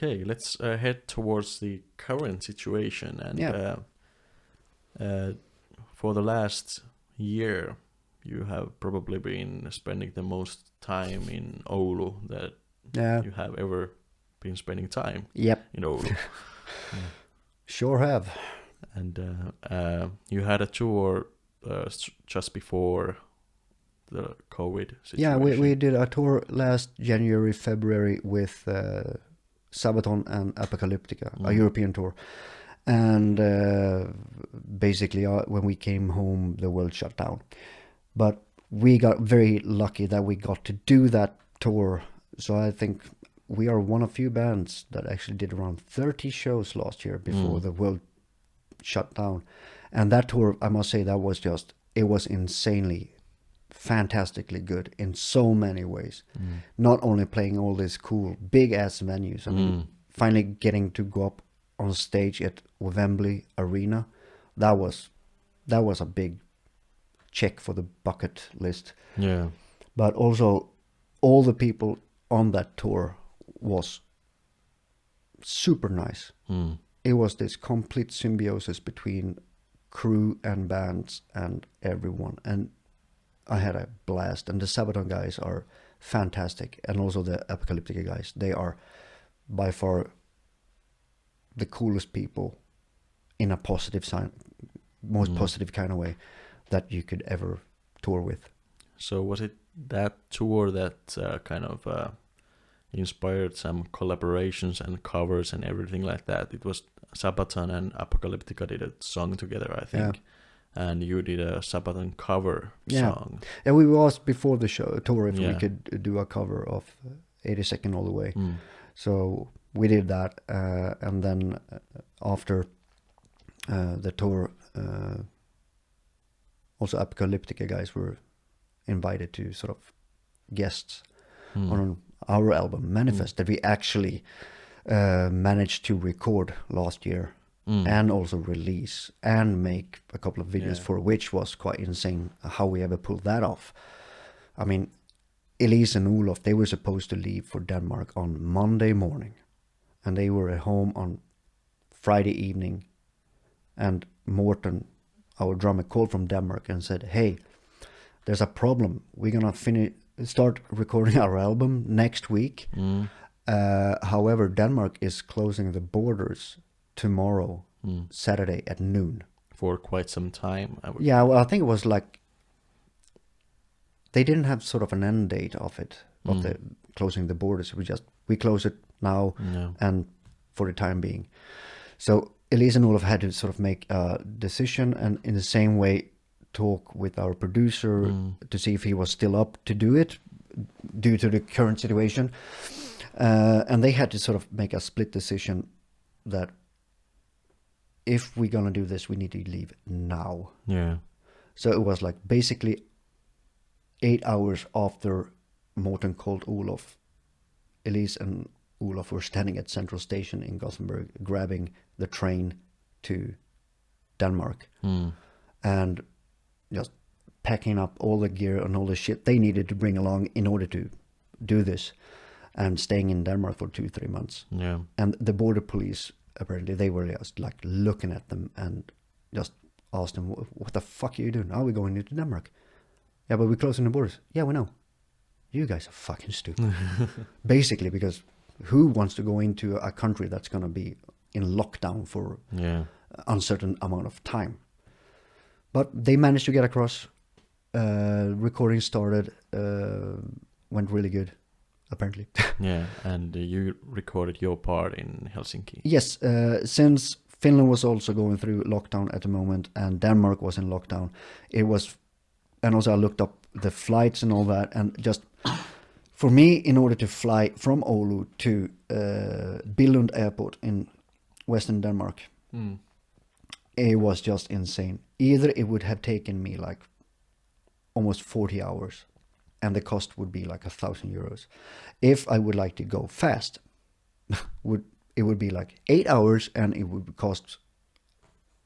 Okay, let's head towards the current situation. And for the last year, you have probably been spending the most time in Oulu that you have ever been spending time in Oulu. Sure have. And you had a tour just before the COVID situation. Yeah, we did a tour last January, February with Sabaton and Apocalyptica, a European tour. And basically, when we came home, the world shut down. But we got very lucky that we got to do that tour. So I think we are one of few bands that actually did around 30 shows last year before the world shut down. And that tour, I must say, it was insanely, fantastically good in so many ways. Not only playing all these cool, big-ass venues. I mean, finally getting to go up on stage at Wembley Arena, that was a big check for the bucket list. Yeah. But also, all the people on that tour was super nice. It was this complete symbiosis between crew and bands and everyone. And I had a blast. And the Sabaton guys are fantastic. And also the Apocalyptica guys. They are by far the coolest people in a positive most positive kind of way that you could ever tour with. So was it that tour that kind of inspired some collaborations and covers and everything like that? It was Sabaton and Apocalyptica did a song together, I think. Yeah. And you did a Sabaton cover song. Yeah, we asked before the tour if we could do a cover of 82nd All the Way. So we did that. And then after the tour, also Apocalyptica guys were invited to sort of guests on our album Manifest that we actually managed to record last year and also release and make a couple of videos for, which was quite insane how we ever pulled that off. I mean, Elise and Olof, they were supposed to leave for Denmark on Monday morning and they were at home on Friday evening, and Morten, our drummer, called from Denmark and said, hey, there's a problem. We're going to start recording our album next week. However, Denmark is closing the borders tomorrow, Saturday at noon. For quite some time. Well, I think it was like, they didn't have sort of an end date of it, of the closing the borders. We close it now and for the time being. So Elise and Olof had to sort of make a decision and in the same way talk with our producer to see if he was still up to do it due to the current situation. And they had to sort of make a split decision that if we're going to do this, we need to leave now. Yeah. So it was like basically 8 hours after Morten called Olof, Elise and Olof were standing at Central Station in Gothenburg grabbing the train to Denmark and just packing up all the gear and all the shit they needed to bring along in order to do this, and staying in Denmark for 2-3 months. Yeah. And the border police, apparently, they were just like looking at them and just asked them, what the fuck are you doing? Are we going into Denmark? Yeah, but we're closing the borders. Yeah, we know. You guys are fucking stupid. Basically, because who wants to go into a country that's going to be in lockdown for uncertain amount of time? But they managed to get across. Recording started, went really good, apparently. Yeah, and you recorded your part in Helsinki. Yes, since Finland was also going through lockdown at the moment and Denmark was in lockdown, and also I looked up the flights and all that, and just for me, in order to fly from Oulu to Billund Airport in Western Denmark, it was just insane. Either it would have taken me like almost 40 hours and the cost would be like 1,000 euros. If I would like to go fast, it would be like 8 hours and it would cost,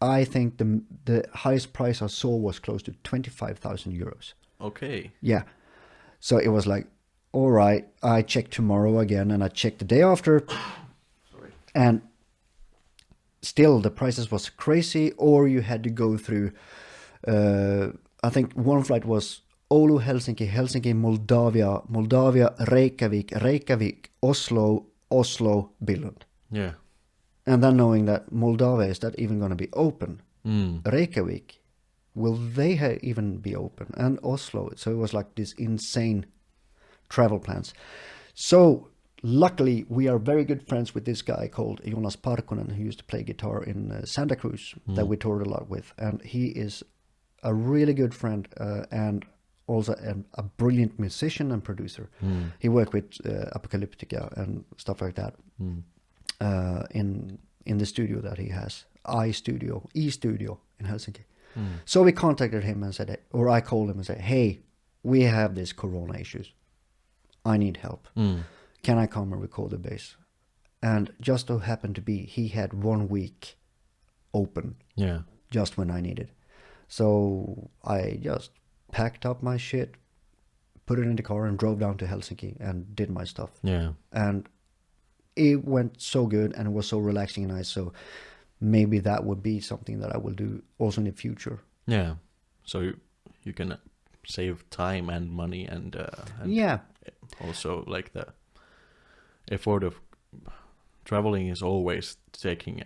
I think the highest price I saw was close to 25,000 euros. Okay. Yeah. So it was like, all right, I check tomorrow again and I check the day after. And still the prices was crazy, or you had to go through, I think one flight was Oulu, Helsinki, Helsinki, Moldavia, Reykjavik, Oslo, Billund. Yeah. And then knowing that Moldavia, is that even going to be open? Mm. Reykjavik, will they even be open? And Oslo. So it was like this insane travel plans. So luckily we are very good friends with this guy called Jonas Parkkonen, who used to play guitar in Santa Cruz, that we toured a lot with. And he is a really good friend and also a brilliant musician and producer. He worked with Apocalyptica and stuff like that in the studio that he has, E-Studio in Helsinki. So we contacted him and said, or I called him and said, hey, we have this corona issues. I need help. Can I come and record the bass? And just so happened to be, he had 1 week open just when I needed. So I just packed up my shit, put it in the car and drove down to Helsinki and did my stuff. Yeah. And it went so good and it was so relaxing and nice. So maybe that would be something that I will do also in the future. Yeah. So you can save time and money and yeah. Also like the effort of traveling is always taking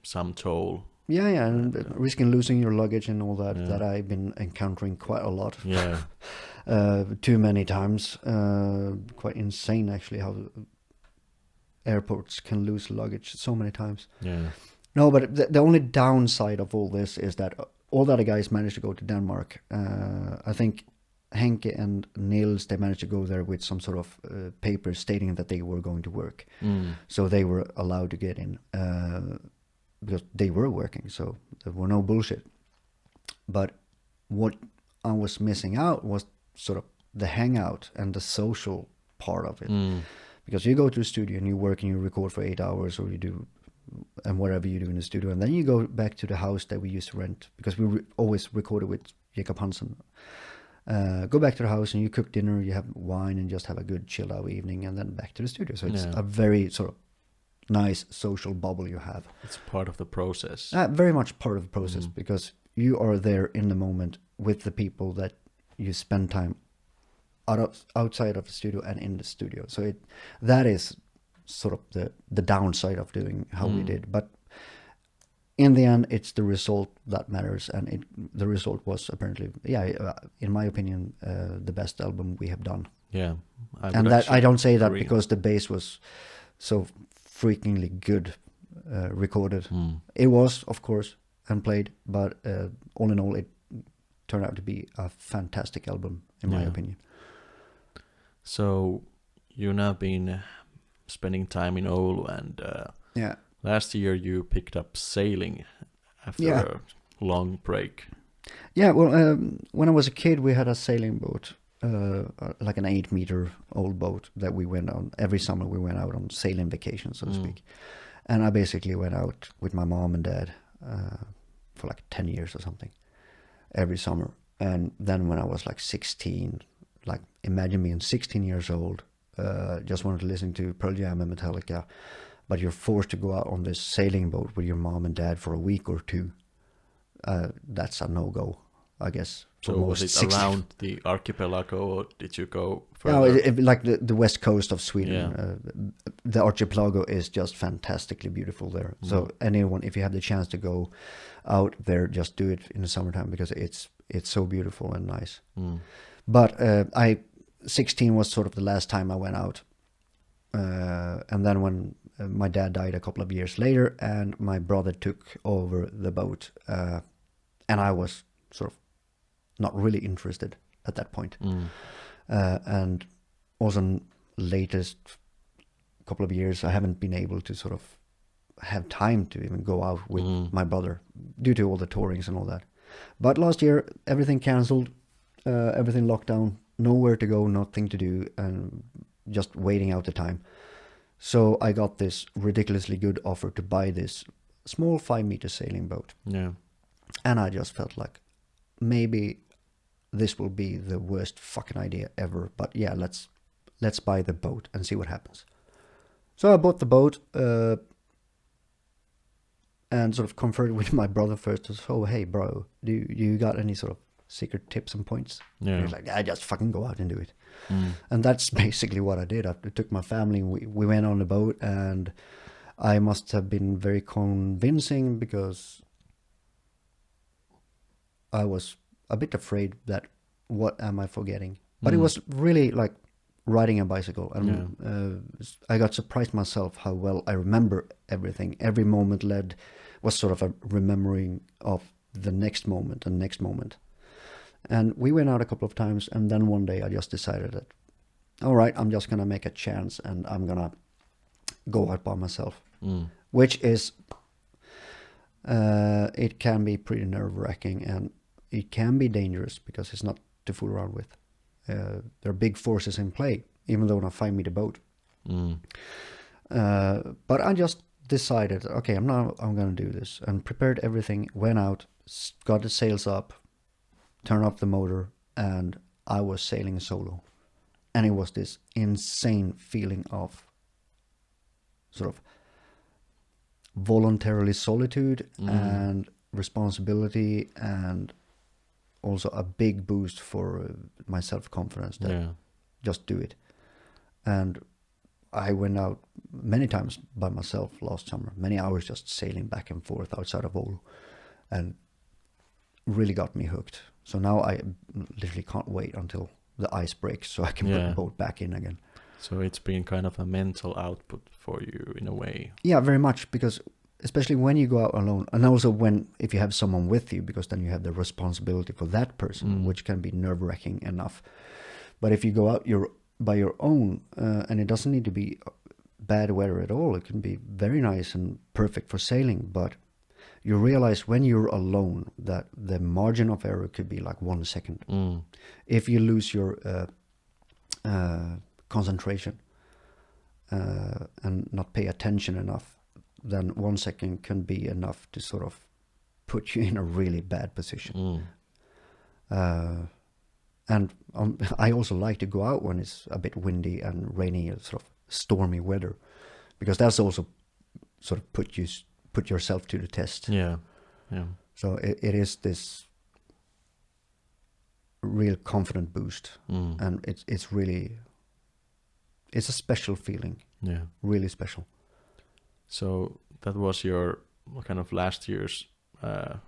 some toll. Yeah, and risking losing your luggage and all that that I've been encountering quite a lot. Yeah. Too many times. Quite insane actually how airports can lose luggage so many times. Yeah. No, but the only downside of all this is that all the other guys managed to go to Denmark. I think Henke and Nils, they managed to go there with some sort of paper stating that they were going to work. So they were allowed to get in because they were working, so there were no bullshit. But what I was missing out was sort of the hangout and the social part of it. Because you go to the studio and you work and you record for 8 hours, or you do and whatever you do in the studio, and then you go back to the house that we used to rent, because we always recorded with Jacob Hansen. Go back to the house and you cook dinner, you have wine and just have a good chilled out evening, and then back to the studio. So it's a very sort of nice social bubble you have. It's part of the process. Very much part of the process, because you are there in the moment with the people that you spend time outside of the studio and in the studio. So that is sort of the downside of doing how we did. But in the end, it's the result that matters, and the result was apparently, in my opinion, the best album we have done. Yeah, and that I don't say that because the bass was so freakingly good recorded. It was, of course, and played, but all in all, it turned out to be a fantastic album, in my opinion. So you've now been spending time in Oulu, and last year you picked up sailing after a long break. Yeah, well, when I was a kid, we had a sailing boat, like an 8-meter old boat that we went on. Every summer we went out on sailing vacation, so to speak. And I basically went out with my mom and dad for like 10 years or something, every summer. And then when I was like 16, like imagine me, 16 years old, just wanted to listen to Pearl Jam and Metallica, but you're forced to go out on this sailing boat with your mom and dad for a week or two. That's a no-go, I guess. So was it around the archipelago, or did you go further? No, like the west coast of Sweden. Yeah. The archipelago is just fantastically beautiful there. So anyone, if you have the chance to go out there, just do it in the summertime, because it's so beautiful and nice. But 16 was sort of the last time I went out. And then when my dad died a couple of years later, and my brother took over the boat, and I was sort of not really interested at that point. And also latest couple of years, I haven't been able to sort of have time to even go out with my brother due to all the tourings and all that. But last year, everything cancelled, everything locked down, nowhere to go, nothing to do, and just waiting out the time. So I got this ridiculously good offer to buy this small 5-meter sailing boat. Yeah. And I just felt like, maybe this will be the worst fucking idea ever, but yeah, let's buy the boat and see what happens. So I bought the boat, and sort of conferred with my brother first. So, hey, bro, do you got any sort of secret tips and points? Yeah. He's like, I just fucking go out and do it. Mm. And that's basically what I did. I took my family, we went on the boat, and I must have been very convincing because I was a bit afraid that what am I forgetting? But it was really like riding a bicycle, and I got surprised myself how well I remember everything. Every moment was sort of a remembering of the next moment and next moment. And we went out a couple of times, and then one day I just decided that, all right, I'm just gonna make a chance, and I'm gonna go out by myself, which is it can be pretty nerve-wracking, and it can be dangerous because it's not to fool around with. There are big forces in play, even though not 5 meter boat. But I just decided, okay, I'm going to do this, and prepared everything. Went out, got the sails up, turned off the motor, and I was sailing solo. And it was this insane feeling of sort of voluntarily solitude and responsibility, and also a big boost for my self-confidence that just do it. And I went out many times by myself last summer, many hours just sailing back and forth outside of Oulu, and really got me hooked. So now I literally can't wait until the ice breaks so I can put the boat back in again. So it's been kind of a mental output for you in a way. Yeah, very much, because especially when you go out alone, and also if you have someone with you, because then you have the responsibility for that person, which can be nerve-wracking enough. But if you go out by your own, and it doesn't need to be bad weather at all, it can be very nice and perfect for sailing, but you realize when you're alone that the margin of error could be like 1 second. If you lose your concentration and not pay attention enough, then 1 second can be enough to sort of put you in a really bad position. And I also like to go out when it's a bit windy and rainy, sort of stormy weather, because that's also sort of put yourself to the test. Yeah. So it is this real confident boost, and it's a special feeling. Yeah, really special. So that was your kind of last year's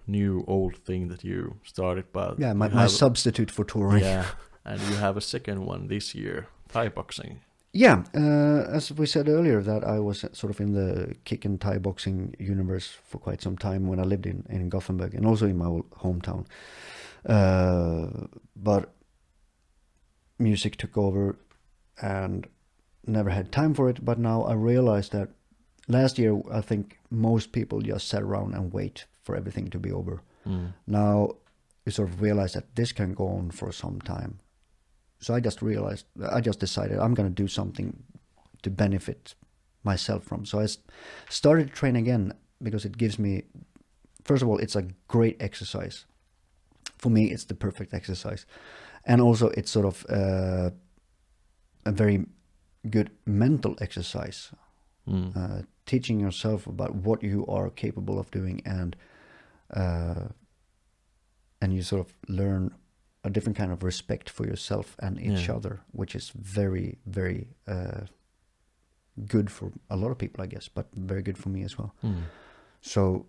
new old thing that you started, but my substitute for touring. Yeah, and you have a second one this year, Thai boxing. Yeah, as we said earlier, that I was sort of in the kick and Thai boxing universe for quite some time when I lived in Gothenburg, and also in my old hometown. But music took over and never had time for it. But now I realized that last year, I think most people just sat around and wait for everything to be over. Now you sort of realize that this can go on for some time. So I just decided I'm going to do something to benefit myself from. So I started to train again, because it gives me, first of all, it's a great exercise. For me, it's the perfect exercise. And also it's sort of a very good mental exercise. Teaching yourself about what you are capable of doing, and you sort of learn a different kind of respect for yourself and each other, which is very, very good for a lot of people, I guess, but very good for me as well. So,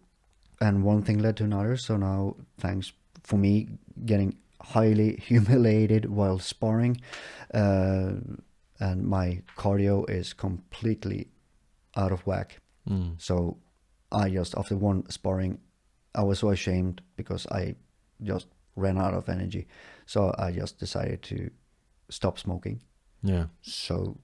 and one thing led to another. So now, thanks for me getting highly humiliated while sparring, and my cardio is completely out of whack. So I just, after one sparring, I was so ashamed because I just ran out of energy. So I just decided to stop smoking. Yeah. So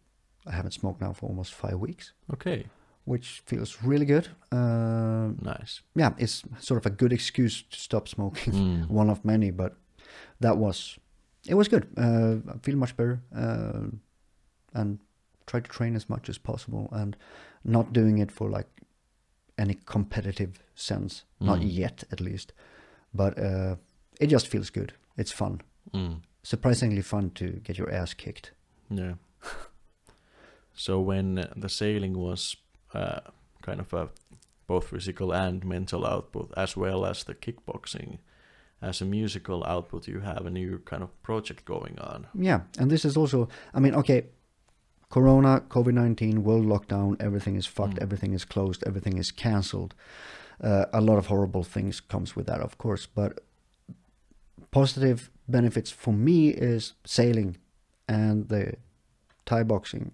I haven't smoked now for almost 5 weeks. Okay. Which feels really good. Nice. Yeah, it's sort of a good excuse to stop smoking. One of many, but it was good. I feel much better, and try to train as much as possible, and not doing it for like any competitive sense, not yet at least, but it just feels good. It's fun. Surprisingly fun to get your ass kicked. Yeah. So when the sailing was kind of both physical and mental output, as well as the kickboxing. As a musical output, you have a new kind of project going on. Yeah, and this is also, I mean, okay, Corona, COVID-19, world lockdown, everything is fucked, everything is closed, everything is cancelled. A lot of horrible things comes with that, of course, but positive benefits for me is sailing and the Thai boxing.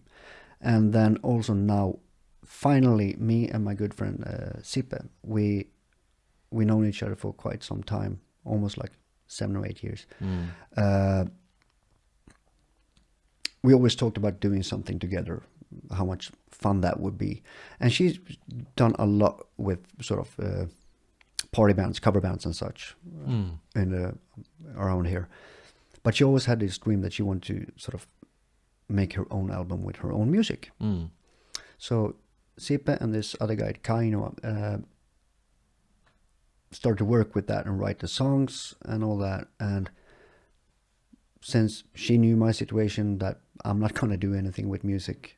And then also now, finally, me and my good friend Sipe, we known each other for quite some time, almost like 7 or 8 years. We always talked about doing something together, how much fun that would be. And she's done a lot with sort of party bands, cover bands and such around here. But she always had this dream that she wanted to sort of make her own album with her own music. So Sipe and this other guy, Kaino, started to work with that and write the songs and all that. And since she knew my situation, that I'm not going to do anything with music,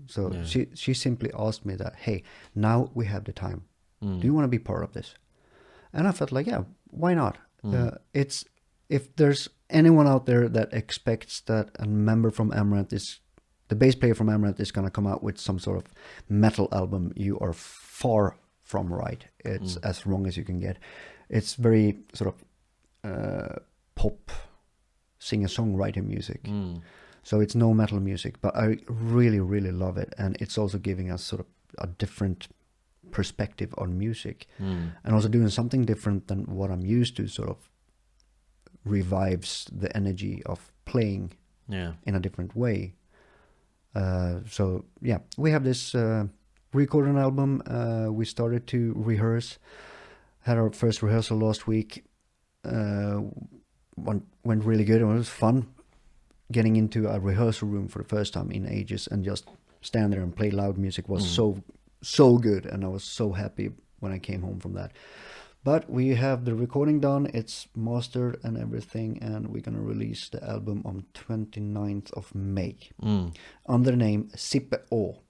so she simply asked me that, hey, now we have the time. Do you want to be part of this? And I felt like, yeah, why not? It's, if there's anyone out there that expects that a member from Amaranthe is, the bass player from Amaranthe is going to come out with some sort of metal album, you are far from right. It's as wrong as you can get. It's very sort of pop singer-songwriter music. So it's no metal music, but I really, really love it. And it's also giving us sort of a different perspective on music. And also doing something different than what I'm used to sort of revives the energy of playing in a different way. So yeah, we have this recording album. We started to rehearse, had our first rehearsal last week. Went really good. It was fun getting into a rehearsal room for the first time in ages and just stand there and play loud music was so good, and I was so happy when I came home from that. But we have the recording done, it's mastered and everything, and we're gonna release the album on 29th of May under the name Sipe Å.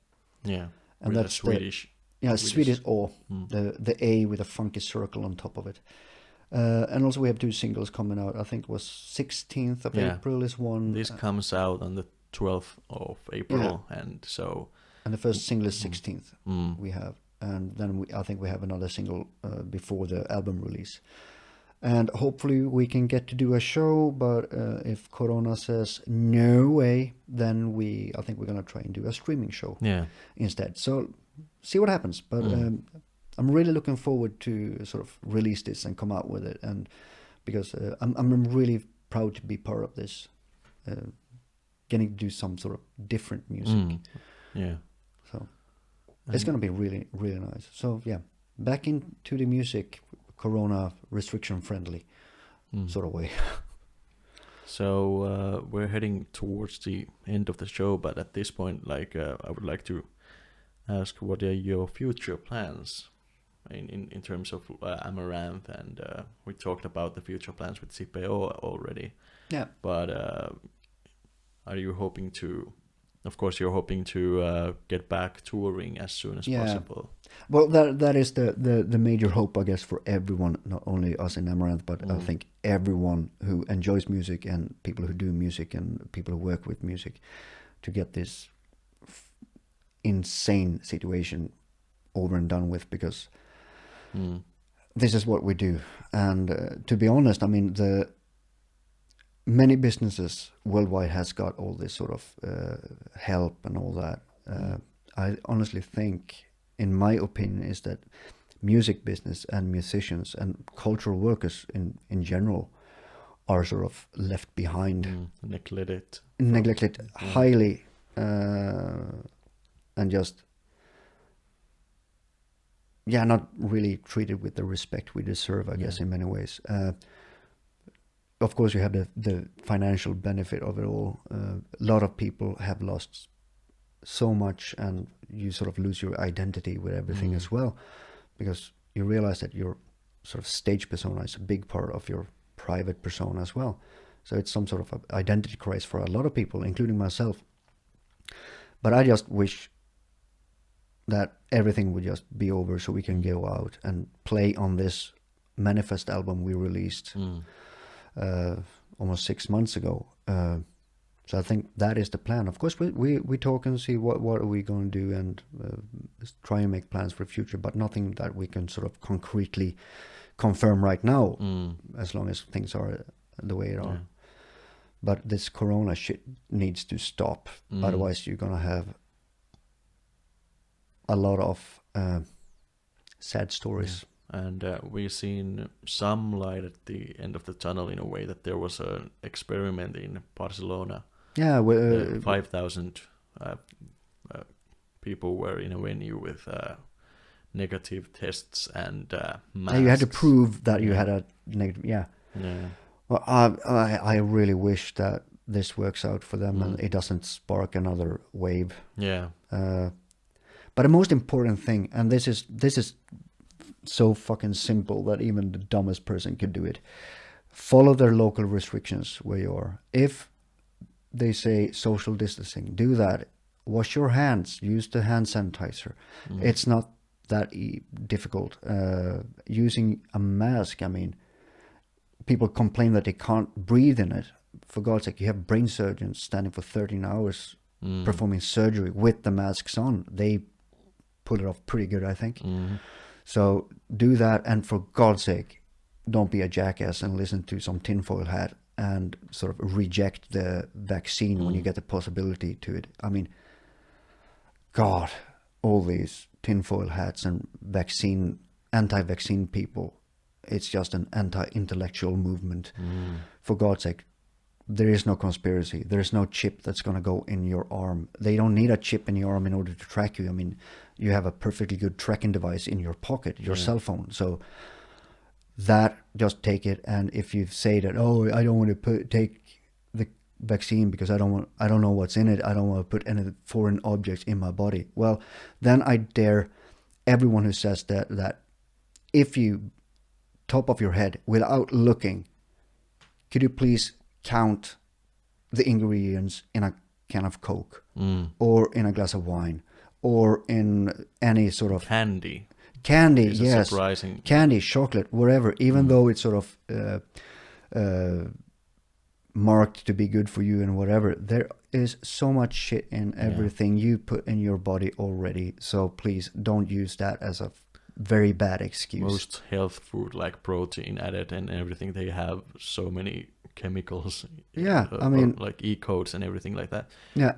Yeah, and with that's Swedish. Swedish Å, the A with a funky circle on top of it. And also we have 2 singles coming out. I think it was 16th of April is one. This comes out on the 12th of April, and so... And the first single is 16th we have. And then I think we have another single before the album release. And hopefully we can get to do a show, but if Corona says no way, then I think we're going to try and do a streaming show instead. So see what happens. But I'm really looking forward to sort of release this and come out with it, and because I'm really proud to be part of this, getting to do some sort of different music. So it's going to be really, really nice. So yeah, back into the music, Corona restriction friendly sort of way. So we're heading towards the end of the show, but at this point, like I would like to ask, what are your future plans? In terms of Amaranthe, and we talked about the future plans with Sipe Å already. Yeah. But are you hoping to? Of course, you're hoping to get back touring as soon as possible. Well, that is the major hope, I guess, for everyone, not only us in Amaranthe, but I think everyone who enjoys music and people who do music and people who work with music, to get this insane situation over and done with, because this is what we do. And to be honest, I mean, the many businesses worldwide has got all this sort of help and all that. I honestly think, in my opinion, is that music business and musicians and cultural workers in general are sort of left behind, neglected highly, and just not really treated with the respect we deserve, I guess, in many ways. Of course, you have the financial benefit of it all. A lot of people have lost so much, and you sort of lose your identity with everything as well, because you realize that your sort of stage persona is a big part of your private persona as well. So it's some sort of identity crisis for a lot of people, including myself. But I just wish that everything would just be over so we can go out and play on this Manifest album we released almost 6 months ago. So I think that is the plan. Of course, we talk and see what are we going to do and try and make plans for the future, but nothing that we can sort of concretely confirm right now, as long as things are the way they are. But this corona shit needs to stop. Otherwise, you're going to have a lot of sad stories. And we've seen some light at the end of the tunnel in a way that there was an experiment in Barcelona. Yeah, 5,000 people were in a venue with negative tests and masks. You had to prove that you had a negative. Yeah. Well, I really wish that this works out for them and it doesn't spark another wave. Yeah. But the most important thing, and this is so fucking simple that even the dumbest person could do it. Follow their local restrictions where you are. If they say social distancing, do that. Wash your hands. Use the hand sanitizer. It's not that difficult. Using a mask, I mean, people complain that they can't breathe in it. For God's sake, you have brain surgeons standing for 13 hours performing surgery with the masks on. They pull it off pretty good, I think. So do that, and for God's sake, don't be a jackass and listen to some tinfoil hat and sort of reject the vaccine when you get the possibility to it. I mean, God, all these tinfoil hats and anti-vaccine people, it's just an anti-intellectual movement. For God's sake, there is no conspiracy. There is no chip that's going to go in your arm. They don't need a chip in your arm in order to track you. I mean, you have a perfectly good tracking device in your pocket, your cell phone. So that, just take it. And if you say that, oh, I don't want to take the vaccine because I don't know what's in it. I don't want to put any foreign objects in my body. Well, then I dare everyone who says that if you, top of your head, without looking, could you please count the ingredients in a can of Coke or in a glass of wine or in any sort of candy, yes, surprising candy, chocolate, whatever, even though it's sort of marked to be good for you and whatever. There is so much shit in everything you put in your body already, so please don't use that as a very bad excuse. Most health food, like protein added and everything, they have so many chemicals. I mean, like E-codes and everything like that.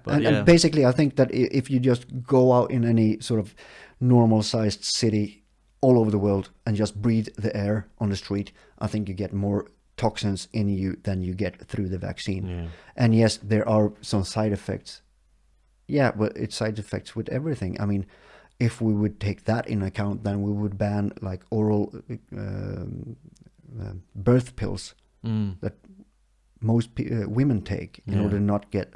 And basically I think that if you just go out in any sort of normal sized city all over the world and just breathe the air on the street, I think you get more toxins in you than you get through the vaccine. And yes, there are some side effects. But it's side effects with everything. I mean, if we would take that in account, then we would ban like oral birth pills that most women take in order to not get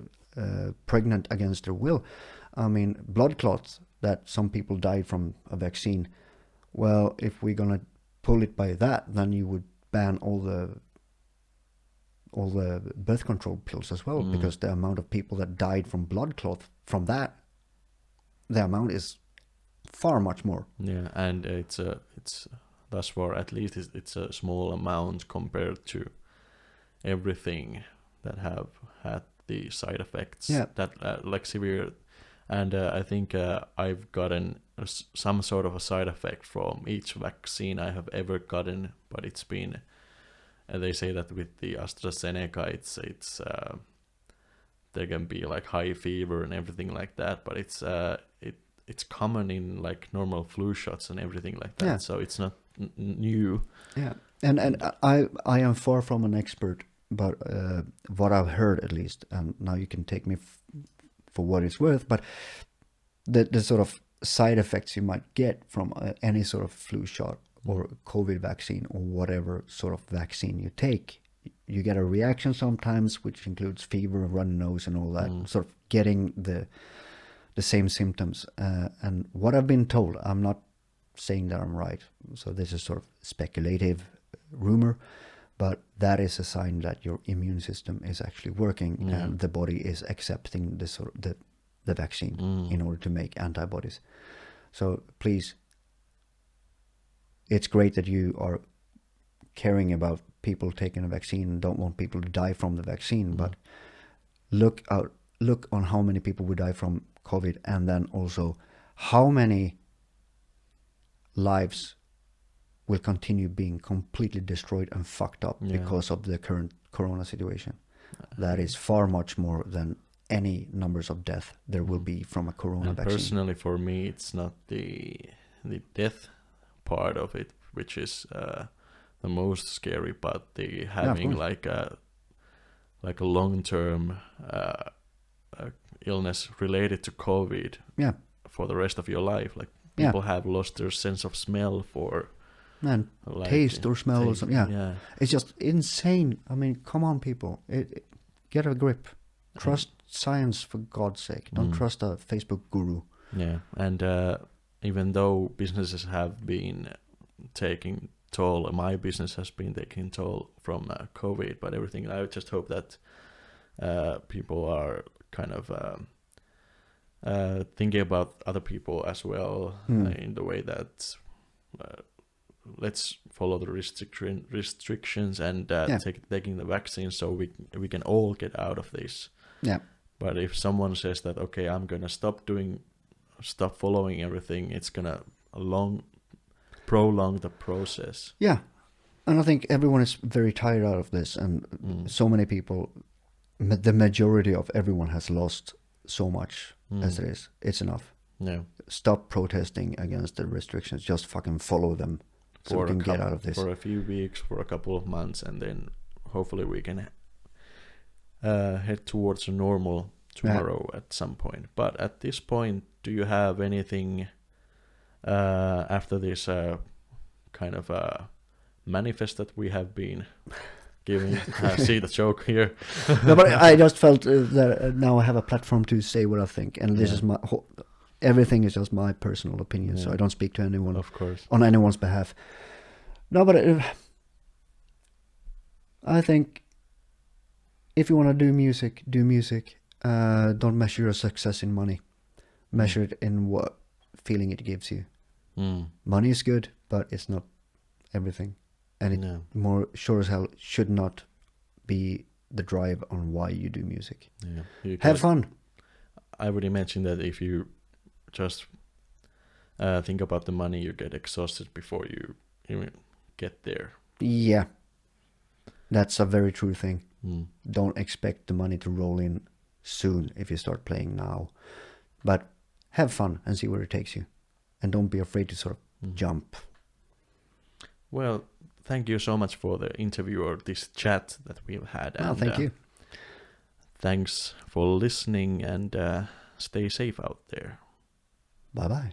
pregnant against their will. I mean, blood clots that some people died from a vaccine. Well, if we're gonna pull it by that, then you would ban all the birth control pills as well, because the amount of people that died from blood clot from that, the amount is far much more. And it's thus far at least it's a small amount compared to everything that have had the side effects that like severe. And I think I've gotten some sort of a side effect from each vaccine I have ever gotten, but it's been they say that with the AstraZeneca it's there can be like high fever and everything like that, but it's common in like normal flu shots and everything like that. So it's not new. And I am far from an expert, but what I've heard at least, and now you can take me for what it's worth, but the sort of side effects you might get from any sort of flu shot or COVID vaccine or whatever sort of vaccine you take, you get a reaction sometimes, which includes fever, runny nose and all that, sort of getting the same symptoms. And what I've been told, I'm not saying that I'm right, so this is sort of speculative rumor, but that is a sign that your immune system is actually working and the body is accepting the vaccine in order to make antibodies. So please, it's great that you are caring about people taking a vaccine and don't want people to die from the vaccine, but look on how many people would die from COVID, and then also how many lives will continue being completely destroyed and fucked up because of the current corona situation. That is far much more than any numbers of death there will be from a corona vaccine. Personally, for me, it's not the death part of it, which is the most scary, but the having like a long-term illness related to COVID for the rest of your life. Like people have lost their sense of smell for like, taste or smell or something. Yeah. It's just insane. I mean, come on, people. Get a grip. Trust science, for God's sake. Don't trust a Facebook guru. Yeah, and even though businesses have been taking toll, my business has been taking toll from COVID, but everything, I just hope that people are kind of thinking about other people as well in the way that let's follow the restrictions and taking the vaccine so we can all get out of this. Yeah. But if someone says that, okay, I'm gonna stop following everything, it's gonna prolong the process. Yeah, and I think everyone is very tired out of this, and so many people, the majority of everyone has lost so much as it is. It's enough. Yeah. Stop protesting against the restrictions. Just fucking follow them so we can get out of this. For a few weeks, for a couple of months, and then hopefully we can head towards a normal tomorrow at some point. But at this point, do you have anything after this kind of manifest that we have been giving? See the joke here. No, but I just felt that now I have a platform to say what I think, and this is my everything is just my personal opinion, so I don't speak to anyone, of course, on anyone's behalf. No, but I think if you want to do music, do music. Don't measure your success in money. Measure it in what feeling it gives you. Money is good, but it's not everything. And it more sure as hell should not be the drive on why you do music. Yeah. Have fun. I would imagine that if you just think about the money, you get exhausted before you even get there. Yeah. That's a very true thing. Don't expect the money to roll in soon if you start playing now. But have fun and see where it takes you. And don't be afraid to sort of jump. Well, thank you so much for the interview or this chat that we've had. And, thank you. Thanks for listening, and stay safe out there. Bye-bye.